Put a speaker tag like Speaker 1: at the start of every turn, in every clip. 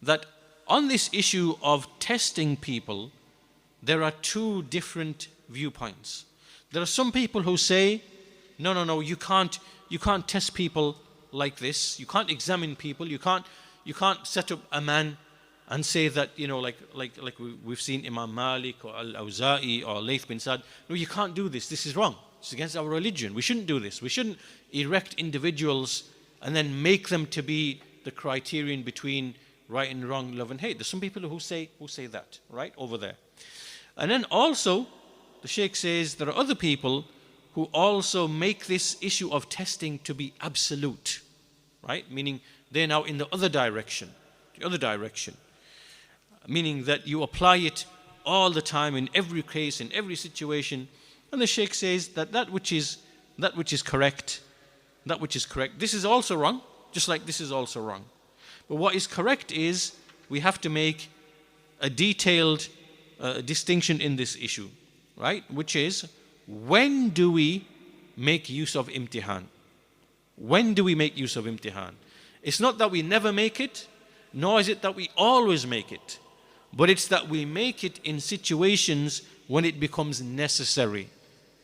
Speaker 1: that on this issue of testing people, there are two different viewpoints. There are some people who say, no, you can't test people like this. You can't examine people. You can't set up a man and say that, like we've seen Imam Malik or Al-Awza'i or Layth bin Sa'd. No, you can't do this. This is wrong. It's against our religion. We shouldn't do this. We shouldn't erect individuals and then make them to be the criterion between right and wrong, love and hate. There's some people who say that, right, over there. And then also, the Shaykh says there are other people who also make this issue of testing to be absolute, right? Meaning they're now in the other direction, meaning that you apply it all the time in every case, in every situation. And the Shaykh says that which is correct, this is also wrong, just like this is also wrong. But what is correct is we have to make a detailed distinction in this issue, right? Which is, when do we make use of imtihan? When do we make use of imtihan? It's not that we never make it, nor is it that we always make it, but it's that we make it in situations when it becomes necessary.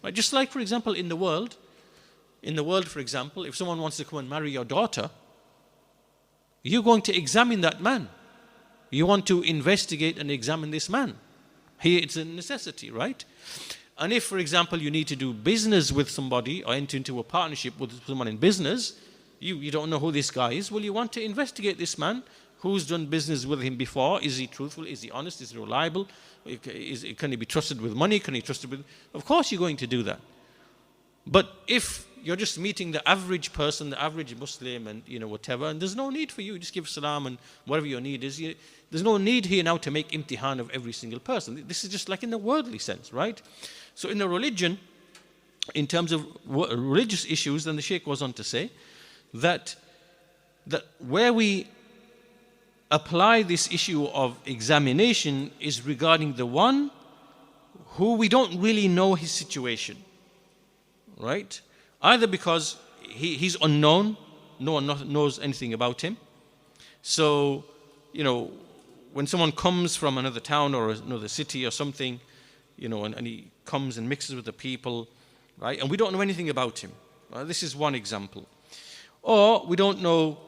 Speaker 1: Right? Just like, for example, in the world, for example, if someone wants to come and marry your daughter, you're going to examine that man. You want to investigate and examine this man. Here it's a necessity, right? And if, for example, you need to do business with somebody or enter into a partnership with someone in business, you don't know who this guy is. Well, you want to investigate this man. Who's done business with him before? Is he truthful? Is he honest? Is he reliable? Can he be trusted with money? Can he be trusted with... Of course you're going to do that. But if you're just meeting the average person, the average Muslim and whatever, and there's no need for you, just give salam and whatever your need is. There's no need here now to make imtihan of every single person. This is just like in the worldly sense, right? So in the religion, in terms of religious issues, then the Shaykh goes on to say that where we apply this issue of examination is regarding the one who we don't really know his situation, right? Either because he's unknown, no one knows anything about him. So, when someone comes from another town or another city or something, and he comes and mixes with the people, right? And we don't know anything about him. Right? This is one example. Or we don't know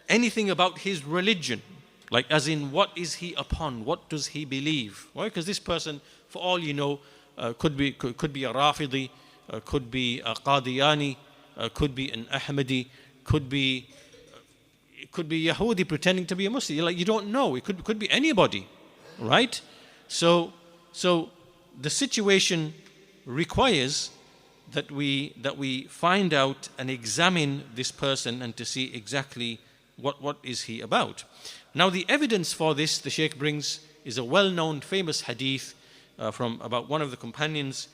Speaker 1: anything about his religion, like as in what is he upon, what does he believe? Right? Because this person, for all you know, could be a Rafidi, could be a Qadiyani, could be an Ahmadi, could be Yahudi pretending to be a Muslim. You don't know. It could be anybody, right? So the situation requires that we find out and examine this person and to see exactly what is he about. Now the evidence for this the Shaykh brings is a well-known famous hadith from about one of the companions,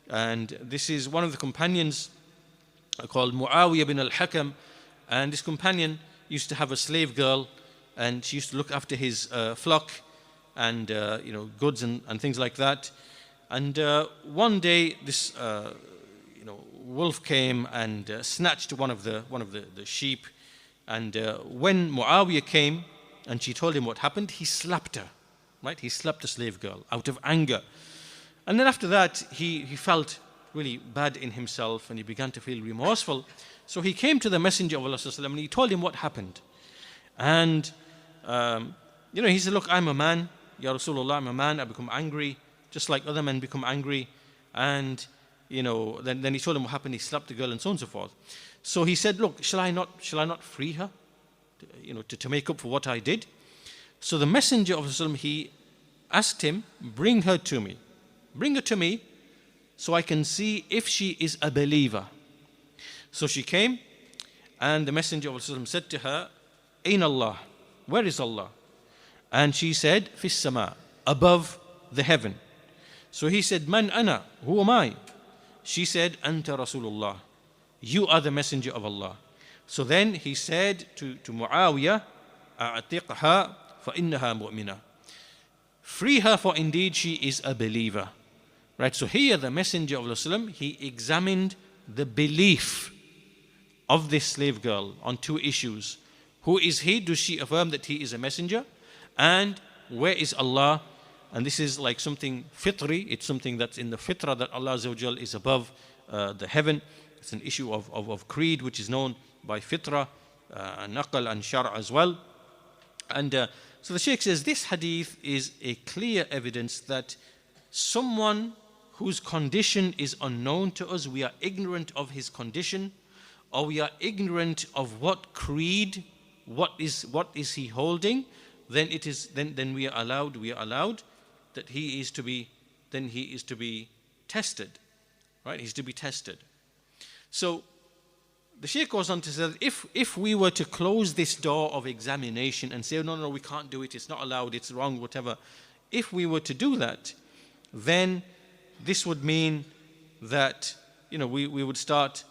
Speaker 1: and this is one of the companions called Muawiyah bin al-Hakam, and this companion used to have a slave girl, and she used to look after his flock and goods and things like that. And one day this wolf came and snatched one of the sheep. And when Muawiyah came and she told him what happened, he slapped her, right? He slapped the slave girl out of anger. And then after that, he felt really bad in himself and he began to feel remorseful. So he came to the Messenger of Allah and he told him what happened. And, he said, look, I'm a man, Ya Rasulullah, I'm a man, I become angry, just like other men become angry. And, then he told him what happened, he slapped the girl and so on and so forth. So he said, look, shall I not free her, to make up for what I did? So the Messenger of Allah, he asked him, bring her to me so I can see if she is a believer. So she came, and the Messenger of Allah said to her, Ain Allah, where is Allah? And she said, Fis sama, above the heaven. So he said, Man ana, who am I? She said, Anta Rasulullah, you are the Messenger of Allah. So then he said to Muawiyah, A'atiqha fa innaha mu'mina. Free her, for indeed she is a believer. Right, so here the Messenger of Allah, he examined the belief of this slave girl on two issues. Who is he? Does she affirm that he is a messenger? And where is Allah? And this is like something fitri. It's something that's in the fitra, that Allah Azza wa Jal is above the heaven. It's an issue of creed, which is known by fitra, naqal and shar' as well. And so the Shaykh says this hadith is a clear evidence that someone whose condition is unknown to us, we are ignorant of his condition, or we are ignorant of what creed, what is he holding, then we are allowed that he is to be tested, right? He's to be tested. So the Shaykh goes on to say that if we were to close this door of examination and say, oh, no, we can't do it, it's not allowed, it's wrong, whatever, if we were to do that, then this would mean that, we would start,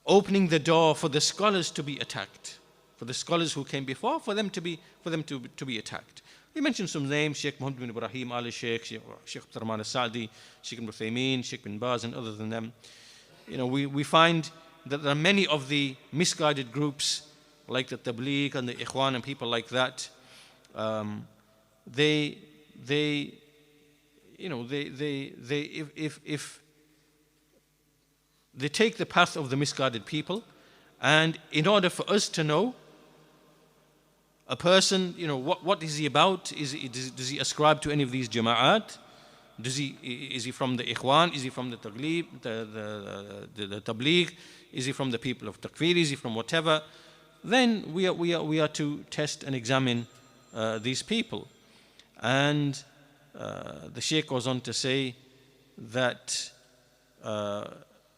Speaker 1: opening the door for the scholars to be attacked, for the scholars who came before, for them to be attacked. He mentioned some names: Shaykh Muhammad bin Ibrahim al-Shaykh, Shaykh Abdurrahman al-Sa'di, Shaykh ibn Uthaymeen, Shaykh bin Baz, and other than them. We find that there are many of the misguided groups, like the Tabligh and the Ikhwan and people like that. If they take the path of the misguided people, and in order for us to know a person, what is he about? Does he ascribe to any of these jama'at? Is he from the Ikhwan? Is he from the Taghlib, the Tabligh? Is he from the people of Takfir? Is he from whatever? Then we are to test and examine these people. And the Shaykh goes on to say that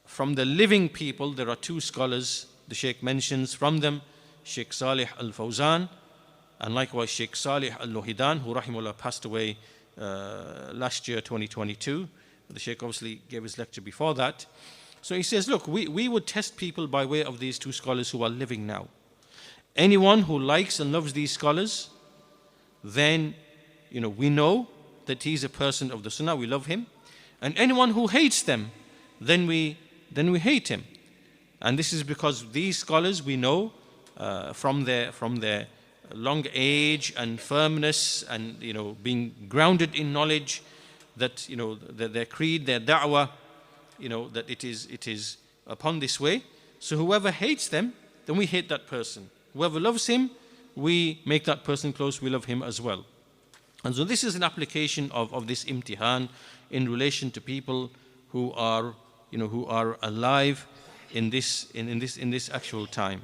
Speaker 1: from the living people there are two scholars the Shaykh mentions. From them, Shaykh Salih al-Fawzan, and likewise Shaykh Salih al-Luhidan, who rahimahullah passed away last year, 2022. The Shaykh obviously gave his lecture before that. So he says, look, we would test people by way of these two scholars who are living now. Anyone who likes and loves these scholars, then we know that he's a person of the Sunnah, we love him. And anyone who hates them, then we hate him. And this is because these scholars, we know from their long age and firmness and being grounded in knowledge, that their creed, their da'wah, that it is upon this way. So whoever hates them, then we hate that person. Whoever loves him, we make that person close, we love him as well. And so this is an application of this imtihan in relation to people who are alive in this actual time.